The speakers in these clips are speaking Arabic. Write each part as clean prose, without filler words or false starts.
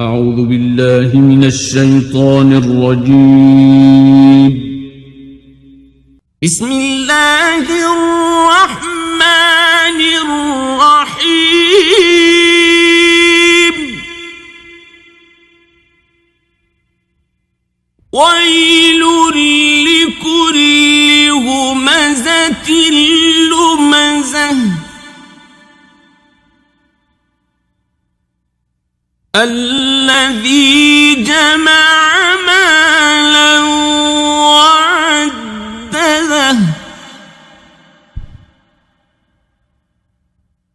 أعوذ بالله من الشيطان الرجيم. بسم الله الرحمن الرحيم. ويل لكل همزة لمزة الذي جمع مالا وعدده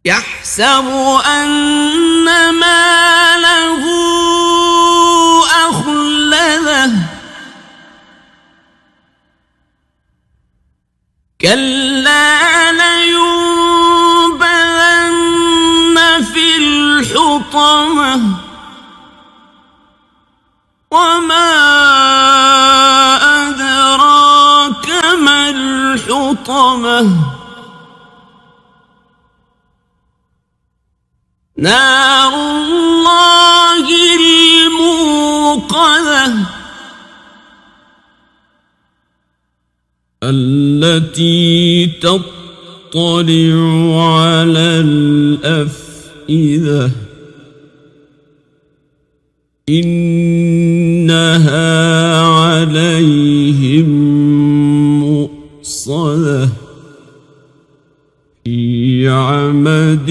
يحسب أن ماله أخلده كلا لينبذن في الحطمة وما أدراك ما الحطمة نار الله الموقدة التي تطلع على الأفئدة إنها عليهم مؤصدة في عمد